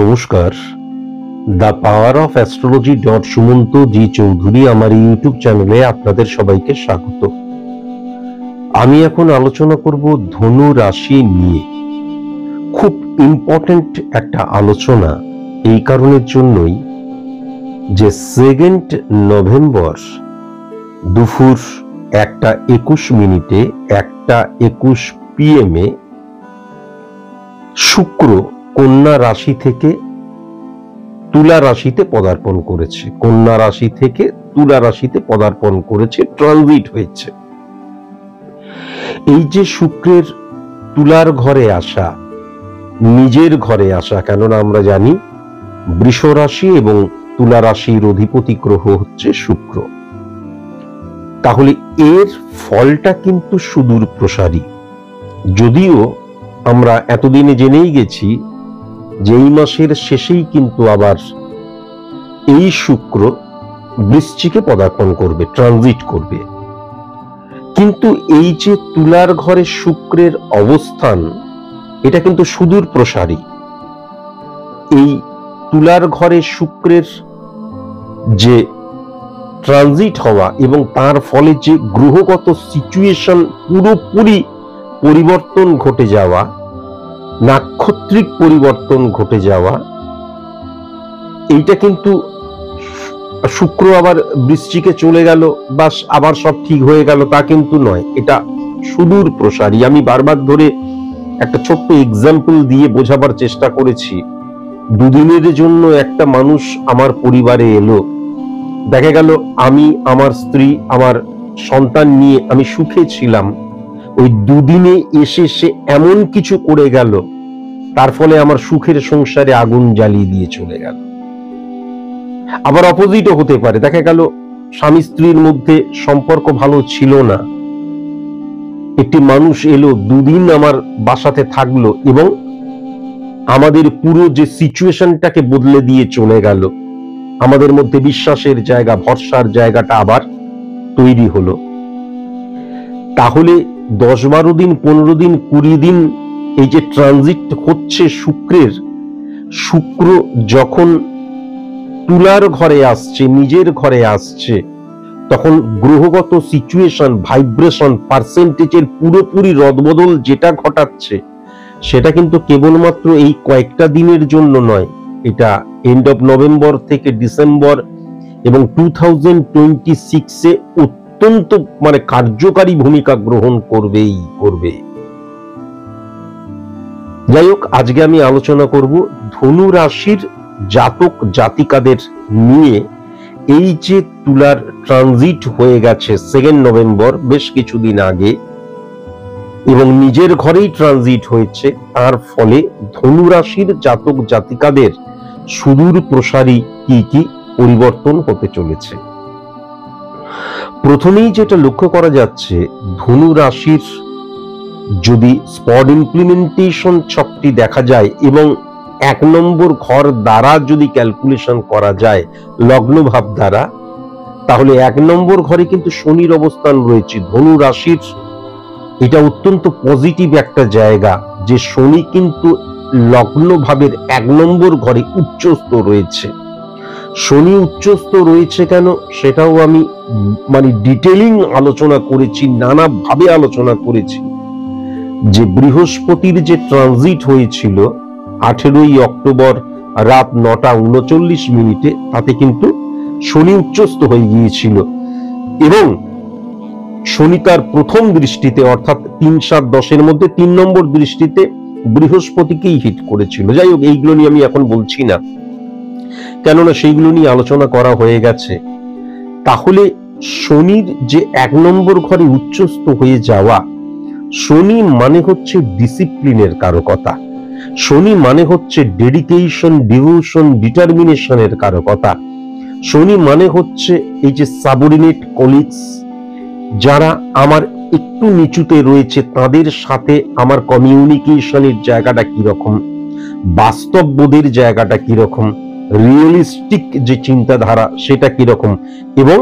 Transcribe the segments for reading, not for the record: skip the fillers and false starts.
নমস্কার। The power of astrology Sumanta G Chowdhury আমার YouTube চ্যানেলে আপনাদের সবাইকে স্বাগত। আমি এখন আলোচনা করব ধনু রাশি নিয়ে। খুব ইম্পর্টেন্ট একটা আলোচনা এই কারণের জন্যই যে 2 নভেম্বর দুপুর 1:21 1:21 PM শুক্র কন্যা রাশি থেকে তুলা রাশিতে পদার্পণ করেছে। কন্যা রাশি থেকে তুলা রাশিতে পদার্পণ করেছে, ট্রানজিট হয়েছে। এই যে শুক্রের তুলার ঘরে আসা, নিজের ঘরে আসা, কেননা আমরা জানি বৃষ রাশি এবং তুলা রাশির অধিপতি গ্রহ হচ্ছে শুক্র, তাহলে এর ফলটা কিন্তু সুদূর প্রসারী। যদিও আমরা এতদিনে জেনেই গেছি যে এই মাসের শেষেই কিন্তু আবার এই শুক্র বৃশ্চিকে পদার্পণ করবে, ট্রানজিট করবে, কিন্তু এই যে তুলার ঘরে শুক্রের অবস্থান, এটা কিন্তু সুদূর প্রসারী। এই তুলার ঘরে শুক্রের যে ট্রানজিট হওয়া এবং তার ফলে যে গ্রহগত সিচুয়েশন পুরোপুরি পরিবর্তন ঘটে যাওয়া, নাক্ষত্রিক পরিবর্তন ঘটে যাওয়া, এইটা কিন্তু শুক্র আবার বৃশ্চিকে চলে গেল বাস আবার সব ঠিক হয়ে গেল তা কিন্তু নয়, এটা সুদূর প্রসারী। আমি বারবার ধরে একটা ছোট্ট এক্সাম্পল দিয়ে বোঝাবার চেষ্টা করেছি। দুদিনের জন্য একটা মানুষ আমার পরিবারে এলো, দেখা গেল আমি, আমার স্ত্রী, আমার সন্তান নিয়ে আমি সুখে ছিলাম, ওই দুদিনে এসে সে এমন কিছু করে গেল, তার ফলে আমার সুখের সংসারে আগুন জ্বালিয়ে দিয়ে চলে গেল। আবার অপোজিটও হতে পারে, দেখা গেল স্বামী স্ত্রীর মধ্যে সম্পর্ক ভালো ছিল না, একটি মানুষ এলো, দুদিন আমার বাসাতে থাকলো এবং আমাদের পুরো যে সিচুয়েশনটাকে বদলে দিয়ে চলে গেল। আমাদের মধ্যে বিশ্বাসের জায়গা, ভরসার জায়গাটা আবার তৈরি হলো। তাহলে 10-12 দিন, 15 দিন, 20 দিন এই যে ট্রানজিট হচ্ছে শুক্রের, শুক্র যখন তুলার ঘরে আসছে, নিজের ঘরে আসছে, তখন গ্রহগত সিচুয়েশন, ভাইব্রেশন, পার্সেন্টেজের পুরোপুরি রদবদল যেটা ঘটাচ্ছে, সেটা কিন্তু কেবলমাত্র এই কয়েকটা দিনের জন্য নয়, এটা এন্ড অফ নভেম্বর থেকে ডিসেম্বর এবং 2026-এ অত্যন্ত কার্যকারী ভূমিকা গ্রহণ করবে। যাই হোক, আজকে আমি আলোচনা করব ধনু রাশির জাতক জাতিকাদের নিয়ে। এই যে তুলার ট্রানজিট হয়ে গেছে 2 নভেম্বর, বেশ কিছুদিন আগে, এবং নিজের ঘরেই ট্রানজিট হয়েছে, তার ফলে ধনু রাশির জাতক জাতিকাদের সুদূর প্রসারী কি কি পরিবর্তন হতে চলেছে। প্রথমেই যেটা লক্ষ্য করা যাচ্ছে, ধনু রাশির যদি স্পট ইমপ্লিমেন্টেশন ছকটি দেখা যায় এবং 1 নম্বর ঘর দ্বারা যদি ক্যালকুলেশন করা যায়, লগ্ন ভাব দ্বারা, তাহলে 1 নম্বর ঘরে কিন্তু শনির অবস্থান রয়েছে। ধনু রাশির এটা অত্যন্ত পজিটিভ একটা জায়গা যে শনি কিন্তু লগ্ন ভাবের 1 নম্বর ঘরে উচ্চস্থ রয়েছে। শনি উচ্চস্থ রয়েছে কেন, সেটাও আমি ডিটেইলিং আলোচনা করেছি, নানাভাবে আলোচনা করেছি। যে বৃহস্পতির যে ট্রানজিট হয়েছিল 18ই অক্টোবর রাত 9:39, তাতে কিন্তু শনি উচ্চস্থ হয়ে গিয়েছিল এবং শনি তার প্রথম দৃষ্টিতে, অর্থাৎ 3-7-10-এর মধ্যে 3 নম্বর দৃষ্টিতে বৃহস্পতিকেই হিট করেছিল। যাই হোক, এইগুলো নিয়ে আমি এখন বলছি না, কেননা সেইগুলো নিয়ে আলোচনা করা হয়ে গেছে। তাহলে শনির যে 1 নম্বর ঘরে উচ্চস্থ হয়ে যাওয়া, শনি মানে হচ্ছে ডিসিপ্লিনের কারকতা, শনি মানে হচ্ছে ডেডিকেশন, ডিভোশন, ডিটারমিনেশনের কারকতা, শনি মানে হচ্ছে এই যে সাবঅর্ডিনেট কলিগস, যারা আমার একটু নিচুতে রয়েছে, তাদের সাথে আমার কমিউনিকেশনের জায়গাটা কিরকম, বাস্তববোধের জায়গাটা কিরকম, রিয়েলিস্টিক যে চিন্তাধারা সেটা কিরকম, এবং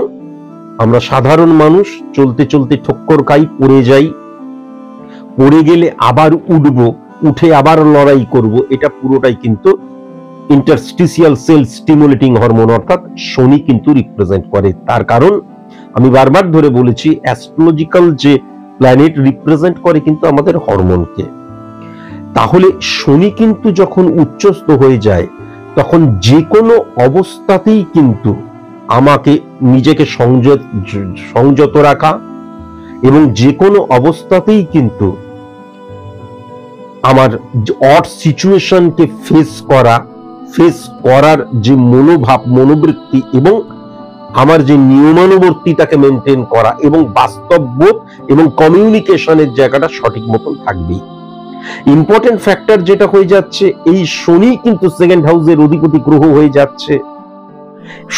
আমরা সাধারণ মানুষ চলতে চলতে ঠক্কর খাই, পড়ে যাই, পড়ে গেলে আবার উঠবো, উঠে আবার লড়াই করব, এটা পুরোটাই কিন্তু ইন্টারস্টিসিয়াল সেল স্টিমুলেটিং হরমোন, অর্থাৎ শনি কিন্তু রিপ্রেজেন্ট করে। তার কারণ আমি বারবার ধরে বলেছি, অ্যাস্ট্রোলজিক্যাল যে প্ল্যানেট রিপ্রেজেন্ট করে কিন্তু আমাদের হরমোনকে। তাহলে শনি কিন্তু যখন উচ্চস্থ হয়ে যায়, তখন যে কোনো অবস্থাতেই কিন্তু আমাকে নিজেকে সংযত রাখা এবং যে কোনো অবস্থাতেই কিন্তু আমার অড সিচুয়েশনকে ফেস করার যে মনোভাব, মনোবৃত্তি এবং আমার যে নিয়মানুবর্তিতাকে মেনটেন করা এবং বাস্তববোধ এবং কমিউনিকেশনের জায়গাটা সঠিক মতন থাকবেই। ইম্পর্টেন্ট ফ্যাক্টর যেটা হয়ে যাচ্ছে, এই শনি কিন্তু সেকেন্ড হাউসের অধিপতি গ্রহ হয়ে যাচ্ছে।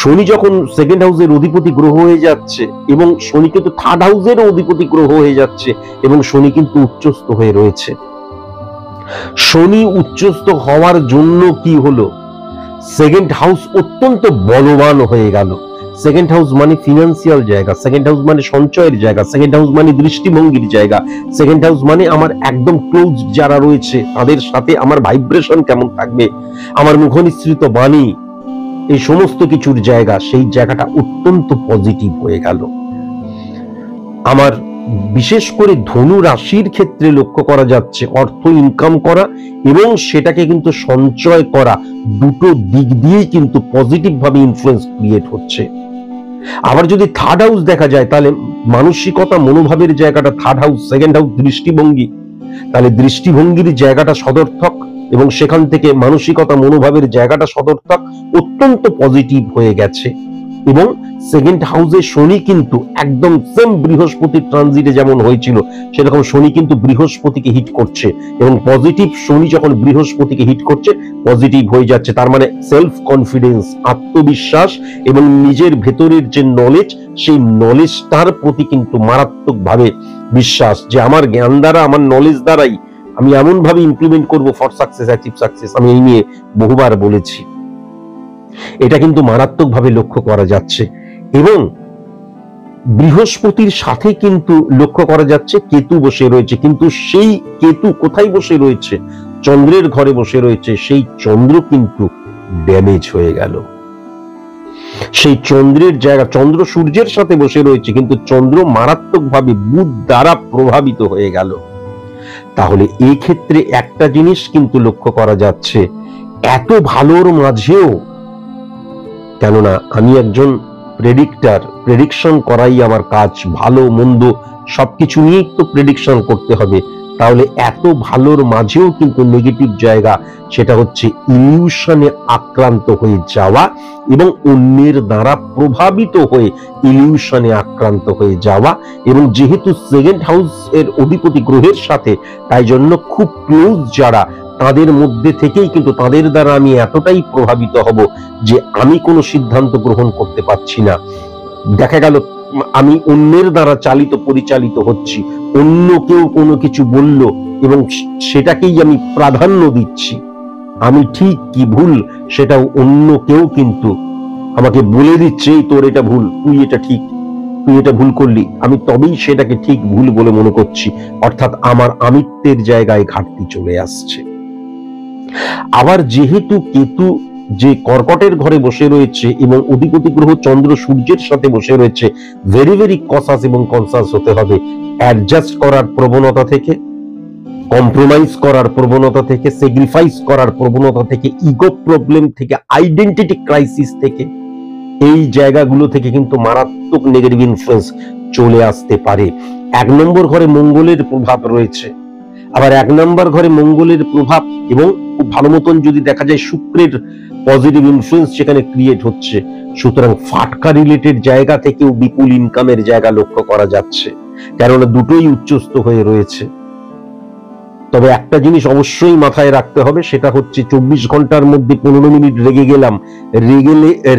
শনি যখন সেকেন্ড হাউসের অধিপতি গ্রহ হয়ে যাচ্ছে এবং শনি কিন্তু থার্ড হাউসের অধিপতি গ্রহ হয়ে যাচ্ছে এবং শনি কিন্তু উচ্চস্থ হয়ে রয়েছে। শনি উচ্চস্থ হওয়ার জন্য কি হলো, সেকেন্ড হাউস অত্যন্ত বলবান হয়ে গেল। সেকেন্ড হাউস মানে ফিনান্সিয়াল জায়গা, সেকেন্ড হাউস মানে সঞ্চয়ের জায়গা, সেকেন্ড হাউস মানে দৃষ্টিভঙ্গির জায়গা, সেকেন্ড হাউস মানে আমার একদম ক্লোজ যারা রয়েছে তাদের সাথে আমার ভাইব্রেশন কেমন থাকবে, আমার মুখনিসৃত বাণী, এই সমস্ত কিছুর জায়গা, সেই জায়গাটা অত্যন্ত পজিটিভ হয়ে গেল। আমার বিশেষ করে ধনু রাশির ক্ষেত্রে লক্ষ্য করা যাচ্ছে অর্থ ইনকাম করা এবং সেটাকে কিন্তু সঞ্চয় করা, দুটো দিক দিয়েই কিন্তু পজিটিভ ভাবে ইনফ্লুয়েন্স ক্রিয়েট হচ্ছে। আবার যদি থার্ড হাউস দেখা যায়, তাহলে মানসিকতা, মনোভাবের জায়গাটা থার্ড হাউস, সেকেন্ড হাউস দৃষ্টিভঙ্গি, তাহলে দৃষ্টিভঙ্গির জায়গাটা সদর্থক এবং সেখান থেকে মানসিকতা, মনোভাবের জায়গাটা সদর্থক, অত্যন্ত পজিটিভ হয়ে গেছে। এবং সেকেন্ড হাউসে শনি কিন্তু একদম সেম বৃহস্পতির ট্রানজিটে যেমন হয়েছিল সেরকম শনি কিন্তু বৃহস্পতিকে হিট করছে এবং পজিটিভ শনি যখন বৃহস্পতিকে হিট করছে পজিটিভ হয়ে যাচ্ছে। তার মানে সেলফ কনফিডেন্স, আত্মবিশ্বাস এবং নিজের ভেতরের যে নলেজ, সেই নলেজটার প্রতি কিন্তু মারাত্মকভাবে বিশ্বাস যে আমার জ্ঞান দ্বারা, আমার নলেজ দ্বারাই আমি এমন ভাবে ইমপ্লিমেন্ট করব ফর সাকসেস, অ্যাচিভ সাকসেস। আমি এই নিয়ে বহুবার বলেছি, এটা কিন্তু মারাত্মকভাবে লক্ষ্য করা যাচ্ছে। এবং বৃহস্পতির সাথে কিন্তু লক্ষ্য করা যাচ্ছে কেতু বসে রয়েছে, কিন্তু সেই কেতু কোথায় বসে রয়েছে, চন্দ্রের ঘরে বসে রয়েছে। সেই চন্দ্র কিন্তু ড্যামেজ হয়ে গেল। সেই চন্দ্রের জায়গা, চন্দ্র সূর্যের সাথে বসে রয়েছে কিন্তু চন্দ্র মারাত্মকভাবে বুধ দ্বারা প্রভাবিত হয়ে গেল। তাহলে এই ক্ষেত্রে একটা জিনিস কিন্তু লক্ষ্য করা যাচ্ছে, এত ভালোর মাঝেও, কেননা আমি একজন প্রেডিক্টর, প্রেডিকশন করাই আমার কাজ, ভালো মন্দ সবকিছু নিয়েই তো প্রেডিকশন করতে হবে। তাহলে এত ভালোর মাঝেও কিন্তু নেগেটিভ জায়গা, সেটা হচ্ছে ইলিউশনে আক্রান্ত হয়ে যাওয়া এবং অন্যের দ্বারা প্রভাবিত হয়ে ইলিউশনে আক্রান্ত হয়ে যাওয়া। এবং যেহেতু সেকেন্ড হাউস এর অধিপতি গ্রহের সাথে, তাই জন্য খুব ক্লোজ যারা, তাদের মধ্যে থেকেই কিন্তু তাদের দ্বারা আমি এতটাই প্রভাবিত হব যে আমি কোনো সিদ্ধান্ত গ্রহণ করতে পারছি না। দেখা গেল আমি অন্যের দ্বারা চালিত পরিচালিত হচ্ছি, অন্য কেউ কোনো কিছু বলল এবং সেটাকেই আমি প্রাধান্য দিচ্ছি। আমি ঠিক কি ভুল সেটাও অন্য কেউ কিন্তু আমাকে বলে দিচ্ছে, তোর এটা ভুল, তুই এটা ঠিক, তুই এটা ভুল করলি, আমি তবেই সেটাকে ঠিক ভুল বলে মনে করছি। অর্থাৎ আমার আমিত্বের জায়গায় ঘাটতি চলে আসছে। আবার যেহেতু কেতু যে কর্কটের ঘরে বসে রয়েছে এবং অধিপতি গ্রহ চন্দ্র সূর্যের সাথে বসে রয়েছে, ভেরি ভেরি কসাস এবং কনসাস হতে হবে। অ্যাডজাস্ট করার প্রবণতা থেকে, কম্প্রোমাইজ করার প্রবণতা থেকে, স্যাক্রিফাইস করার প্রবণতা থেকে, ইগো প্রবলেম থেকে, আইডেন্টিটি ক্রাইসিস থেকে, এই জায়গাগুলো থেকে কিন্তু মারাত্মক নেগেটিভ ইনফ্লুয়েন্স চলে আসতে পারে। 1 নম্বর ঘরে মঙ্গলের প্রভাব রয়েছে, আবার 1 নম্বর ঘরে মঙ্গলের প্রভাব এবং খুব ভালো মতন যদি দেখা যায় শুক্রের পজিটিভ ইনফ্লুয়েন্স সেখানে ক্রিয়েট হচ্ছে। সুতরাং ফাটকা রিলেটেড জায়গা থেকেও বিপুল ইনকামের জায়গা লক্ষ্য করা যাচ্ছে, কেননা দুটোই উচ্চস্থ হয়ে রয়েছে। তবে একটা জিনিস অবশ্যই মাথায় রাখতে হবে, সেটা হচ্ছে 24 ঘন্টার মধ্যে 15 মিনিট রেগে গেলাম,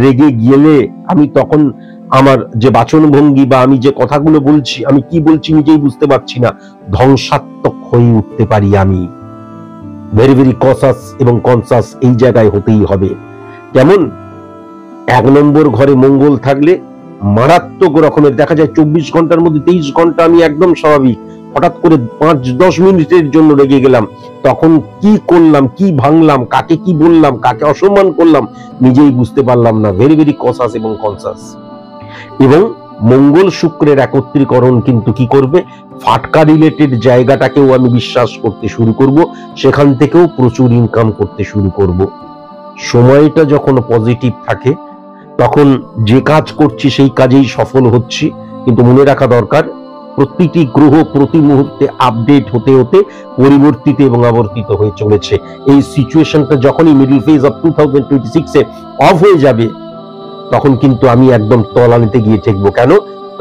রেগে গেলে আমি তখন আমার যে বাচন ভঙ্গি বা আমি যে কথাগুলো বলছি, আমি কি বলছি নিজেই বুঝতে পারছি না, ধ্বংসাত্মক হয়ে উঠতে পারি আমি। ভেরি ভেরি কসাস এবং কনসাস এই জায়গায় হতেই হবে। যেমন 1 নম্বর ঘরে মঙ্গল থাকলে মারাত্মক রকমের দেখা যায় 24 ঘন্টার মধ্যে 23 ঘন্টা আমি একদম স্বাভাবিক, হঠাৎ করে 5-10 মিনিটের জন্য রেগে গেলাম, তখন কি করলাম, কি ভাঙলাম, কাকে কি বললাম, কাকে অসম্মান করলাম, নিজেই বুঝতে পারলাম না। ভেরি ভেরি কসাস এবং কনসাস। এবং মঙ্গল শুক্রের একত্রীকরণ কিন্তু কি করবে, ফাটকা রিলেটেড জায়গাটাকেও আমি বিশ্বাস করতে শুরু করব, সেখান থেকেও প্রচুর ইনকাম করতে শুরু করব। সময়টা যখন পজিটিভ থাকে তখন যে কাজ করছি সেই কাজেই সফল হচ্ছি। কিন্তু মনে রাখা দরকার, প্রতিটি গ্রহ প্রতি মুহূর্তে আপডেট হতে হতে পরিবর্তিত এবং আবর্তিত হয়ে চলেছে। এই সিচুয়েশনটা যখনই মিডল ফেজ অফ 2026 অফ হয়ে যাবে, তখন কিন্তু আমি একদম তলানিতে গিয়ে ঠেকবো। কেন?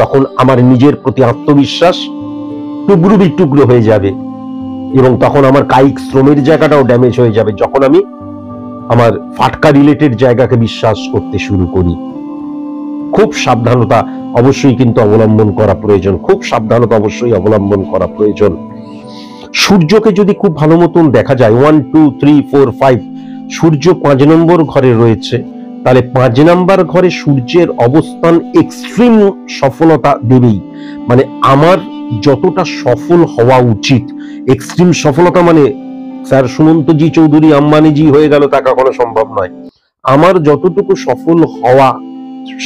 তখন আমার নিজের প্রতি আত্মবিশ্বাস টুকরো বিটুকরো হয়ে যাবে এবং তখন আমার কায়িক শ্রমের জায়গাটাও ড্যামেজ হয়ে যাবে, যখন আমি আমার ফাটকা রিলেটেড জায়গাকে বিশ্বাস করতে শুরু করি। খুব সাবধানতা অবশ্যই কিন্তু অবলম্বন করা প্রয়োজন, খুব সাবধানতা অবশ্যই অবলম্বন করা প্রয়োজন। সূর্যকে যদি খুব ভালো মতন দেখা যায়, 1 2 3 4 5, সূর্য 5 নম্বর ঘরে রয়েছে, তাহলে 5 নম্বর ঘরে সূর্যের অবস্থান এক্সট্রিম সফলতা দেবেই। মানে আমার যতটা সফল হওয়া উচিত, এক্সট্রিম সফলতা মানে স্যার সুমন্তজি চৌধুরী আম্বানিজি হয়ে গেল তা কখনো সম্ভব নয়। আমার যতটুকু সফল হওয়া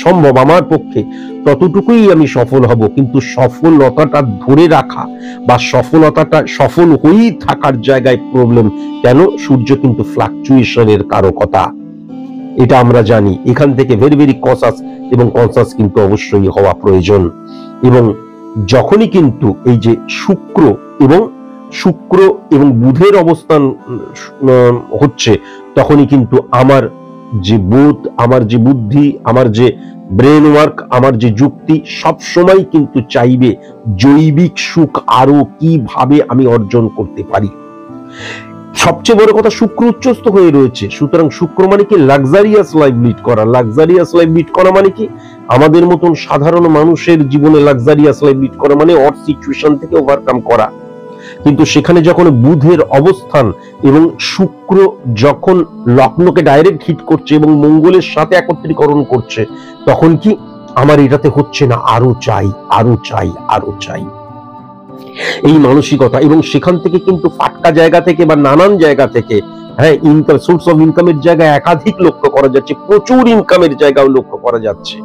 সম্ভব আমার পক্ষে ততটুকুই আমি সফল হব, কিন্তু সফলতাটা ধরে রাখা বা সফলতাটা সফল হয়েই থাকার জায়গায় প্রবলেম। কেন? সূর্য কিন্তু ফ্লাকচুয়েশনের কারকতা, এটা আমরা জানি। এখান থেকে ভেরি ভেরি কসাস এবং কনসাস কিন্তু অবশ্যই হওয়া প্রয়োজন। এবং যখনই কিন্তু এই যে শুক্র এবং বুধের অবস্থান হচ্ছে, তখনই কিন্তু আমার যে বোধ, আমার যে বুদ্ধি, আমার যে ব্রেন ওয়ার্ক, আমার যে যুক্তি সব সময় কিন্তু চাইবে জৈবিক সুখ আরো কিভাবে আমি অর্জন করতে পারি। সবচেয়ে বড় কথা, শুক্র উচ্চস্থ হয়ে রয়েছে, সুতরাং শুক্র মানে কি লাক্সারিয়াস লাইফ লিড করা। লাক্সারিয়াস লাইফ লিড করা মানে কি, আমাদের মতন সাধারণ মানুষের জীবনে লাক্সারিয়াস লাইফ লিড করা মানে অড সিচুয়েশন থেকে ওভারকাম করা। কিন্তু সেখানে যখন বুধের অবস্থান এবং শুক্র যখন লগ্নকে ডাইরেক্ট হিট করছে এবং মঙ্গলের সাথে একত্রীকরণ করছে, তখন কি আমার এটাতে হচ্ছে না, আরো চাই, আরো চাই, আরো চাই, এই মানসিকতা। এবং সেখান থেকে কিন্তু ফাটকা জায়গা থেকে বা নানান জায়গা থেকে, হ্যাঁ, ইনকাম সোর্স অফ ইনকামের জায়গায় একাধিক লক্ষ্য করা যাচ্ছে, প্রচুর ইনকামের জায়গাও লক্ষ্য করা যাচ্ছে।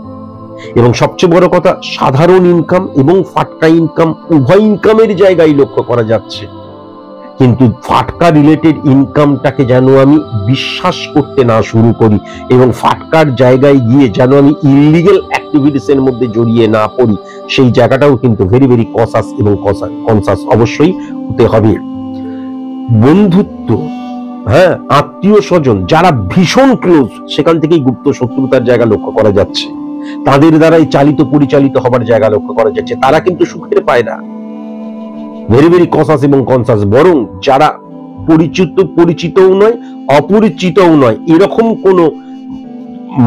এবং সবচেয়ে বড় কথা, সাধারণ ইনকাম এবং ফাটকা ইনকাম উভয় ইনকামের জায়গায় লক্ষ্য করা যাচ্ছে। কিন্তু ফাটকা রিলেটেড ইনকামটাকে যেন আমি বিশ্বাস করতে না শুরু করি এবং ফাটকার জায়গায় গিয়ে যেন আমি ইলিগাল অ্যাক্টিভিটিস এর মধ্যে জড়িয়ে না পড়ি, সেই জায়গাটাও কিন্তু ভেরি ভেরি কসাস এবং কনসাস অবশ্যই হতে হবে। বন্ধুত্ব, হ্যাঁ, আত্মীয় স্বজন যারা ভীষণ ক্লোজ, সেখান থেকেই গুপ্ত শত্রুতার জায়গা লক্ষ্য করা যাচ্ছে, তাদের দ্বারাই চালিত পরিচালিত হবার জায়গা লক্ষ্য করা যাচ্ছে। তারা কিন্তু সুখের পায় না। ভেরি ভেরি কসাস এবং কনসাস। বরং যারা পরিচিতও নয়, অপরিচিতও নয়, এরকম কোন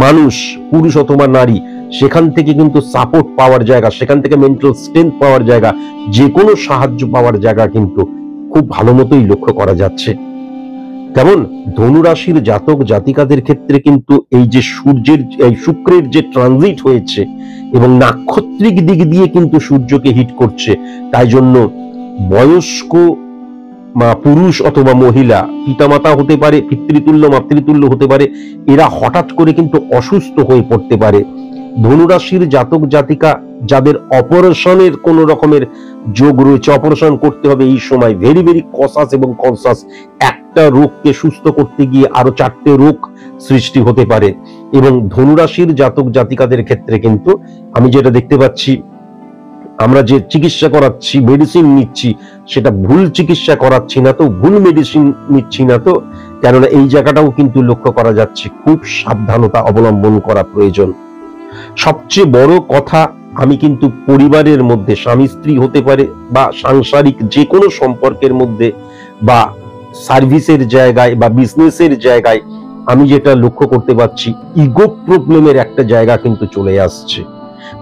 মানুষ, পুরুষ অথবা নারী, সেখান থেকে কিন্তু সাপোর্ট পাওয়ার জায়গা, সেখান থেকে মেন্টাল স্ট্রেংথ পাওয়ার জায়গা, যে কোনো সাহায্য পাওয়ার জায়গা কিন্তু খুব ভালো মতোই লক্ষ্য করা যাচ্ছে। কেমন? ধনুরাশির জাতক জাতিকাদের ক্ষেত্রে কিন্তু এই যে সূর্যের, এই শুক্রের যে ট্রানজিট হয়েছে এবং নাক্ষত্রিক দিক দিয়ে কিন্তু সূর্যকে হিট করছে, তাই জন্য বয়স্ক পুরুষ অথবা মহিলা, পিতামাতা হতে পারে, পিতৃতুল্য মাতৃতুল্য হতে পারে, এরা হঠাৎ করে কিন্তু অসুস্থ হয়ে পড়তে পারে। ধনুরাশির জাতক জাতিকা যাদের অপারেশনের কোন রকমের যোগ রয়েছে, অপারেশন করতে হবে এই সময়, ভেরি ভেরি কসাস এবং কনসাস। একটা রোগকে সুস্থ করতে গিয়ে আরো 4টে রোগ সৃষ্টি হতে পারে। এবং ধনুরাশির জাতক জাতিকাদের ক্ষেত্রে কিন্তু আমি যেটা দেখতে পাচ্ছি, আমরা যে চিকিৎসা করাচ্ছি, মেডিসিন নিচ্ছি, সেটা ভুল চিকিৎসা করাচ্ছি না তো, ভুল মেডিসিন নিচ্ছি না তো, কেননা এই জায়গাটাও কিন্তু লক্ষ্য করা যাচ্ছে। খুব সাবধানতা অবলম্বন করা প্রয়োজন। সবচেয়ে বড় কথা, আমি কিন্তু পরিবারের মধ্যে, স্বামী স্ত্রী হতে পারে বা সাংসারিক যে কোনো সম্পর্কের মধ্যে বা সার্ভিসের জায়গায় বা বিজনেসের জায়গায়, আমি যেটা লক্ষ্য করতে পারছি, ইগো প্রবলেমের একটা জায়গা কিন্তু চলে আসছে,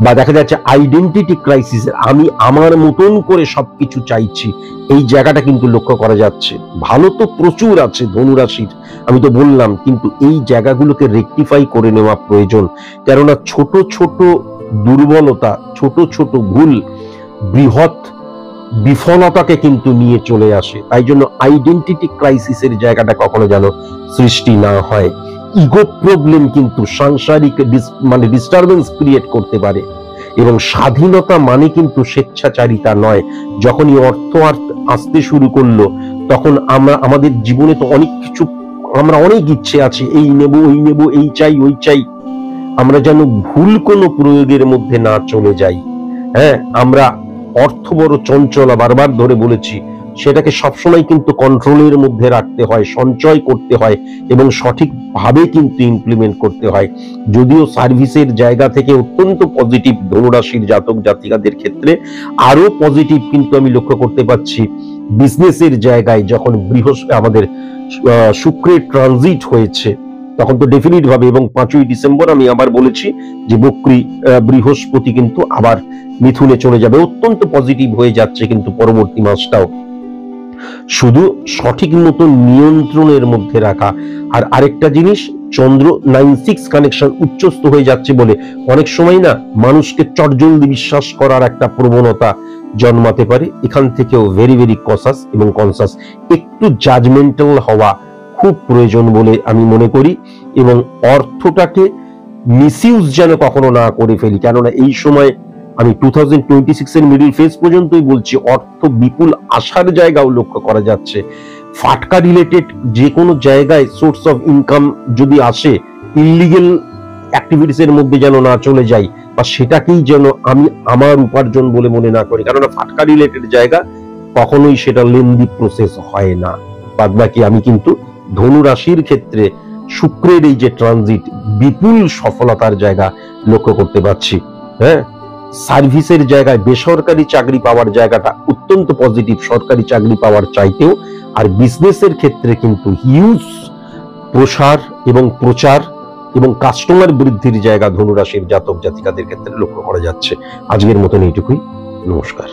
বা দেখা যাচ্ছে আইডেন্টিটি ক্রাইসিস, আমি আমার মতন করে সবকিছু চাইছি, এই জায়গাটা কিন্তু লক্ষ্য করা যাচ্ছে। ভালো তো প্রচুর আছে ধনুরাশির, আমি তো বললাম, কিন্তু এই জায়গাগুলোকে রেকটিফাই করে নেওয়া প্রয়োজন। কেননা ছোট ছোট দুর্বলতা, ছোট ছোট ভুল বৃহৎ বিফলতাকে কিন্তু নিয়ে চলে আসে। তাই জন্য আইডেন্টিটি ক্রাইসিসের জায়গাটা কখনো যেন সৃষ্টি না হয়। ইগো প্রবলেম কিন্তু সাংসারিক মানে ডিস্টারবেন্স ক্রিয়েট করতে পারে। এবং স্বাধীনতা মানে কিন্তু স্বেচ্ছাচারিতা নয়। যখনই অর্থ আসতে শুরু করলো, তখন আমরা আমাদের জীবনে তো অনেক কিছু, আমরা অনেক ইচ্ছে আছে, এই নেব ওই নেব, এই চাই ওই চাই, আমরা যেন ভুল কোনো প্রয়োগের মধ্যে না চলে যাই। হ্যাঁ, আমরা অর্থ বড় চঞ্চলা, বারবার ধরে বলেছি, সেটাকে সবসময় কিন্তু কন্ট্রোলের মধ্যে রাখতে হয়, সঞ্চয় করতে হয় এবং সঠিকভাবে কিন্তু ইমপ্লিমেন্ট করতে হয়। যদিও সার্ভিসের জায়গা থেকে অত্যন্ত পজিটিভ ধনুরাশির জাতক জাতিকাদের ক্ষেত্রে, আরো পজিটিভ কিন্তু আমি লক্ষ্য করতে পারছি বিজনেসের জায়গায়। যখন আমাদের শুক্রের ট্রানজিট হয়েছে, তখন তো ডেফিনিট ভাবে, এবং 5ই ডিসেম্বর আমি আবার বলেছি যে বক্রী বৃহস্পতি কিন্তু আবার মিথুনে চলে যাবে, অত্যন্ত পজিটিভ হয়ে যাচ্ছে কিন্তু পরবর্তী মাসটাও। শুধু সঠিক মতো নিয়ন্ত্রণের মধ্যে রাখা। আর আরেকটা জিনিস, চন্দ্র 9-6 কানেকশন উচ্চস্থ হয়ে যাচ্ছে বলে অনেক সময় না মানুষকে চটজলদি বিশ্বাস করার একটা প্রবণতা জন্মাতে পারে। এখান থেকেও ভেরি ভেরি কসাস এবং কনসাস, একটু জাজমেন্টাল হওয়া খুব প্রয়োজন বলে আমি মনে করি। এবং অর্থটাকে মিসইউজ যেন কখনো না করে ফেলি, কেননা এই সময় আমি 2026 এর মিডল ফেজ পর্যন্তই বলছি, অর্থ বিপুল আসার জায়গাও লক্ষ্য করা যাচ্ছে। ফাটকা রিলেটেড যে কোনো জায়গায় সোর্স অফ ইনকাম যদি আসে, ইলিগেল অ্যাক্টিভিটিস এর মধ্যে যেন না চলে যাই, বা সেটাকেই যেন আমি আমার উপার্জন বলে মনে না করি, কেননা ফাটকা রিলেটেড জায়গা কখনোই সেটা লেন্দি প্রসেস হয় না। বাদ বাকি আমি কিন্তু ধনু রাশির ক্ষেত্রে শুক্রের এই যে ট্রানজিট, বিপুল সফলতার জায়গা লক্ষ্য করতে পারছি। হ্যাঁ, সার্ভিসের জায়গায় বেসরকারি চাকরি পাওয়ার জায়গাটা অত্যন্ত পজিটিভ, সরকারি চাকরি পাওয়ার চাইতেও। আর বিজনেসের ক্ষেত্রে কিন্তু হিউজ প্রসার এবং প্রচার এবং কাস্টমার বৃদ্ধির জায়গা ধনুরাশির জাতক জাতিকাদের ক্ষেত্রে লক্ষ্য করা যাচ্ছে। আজকের মতন এইটুকুই, নমস্কার।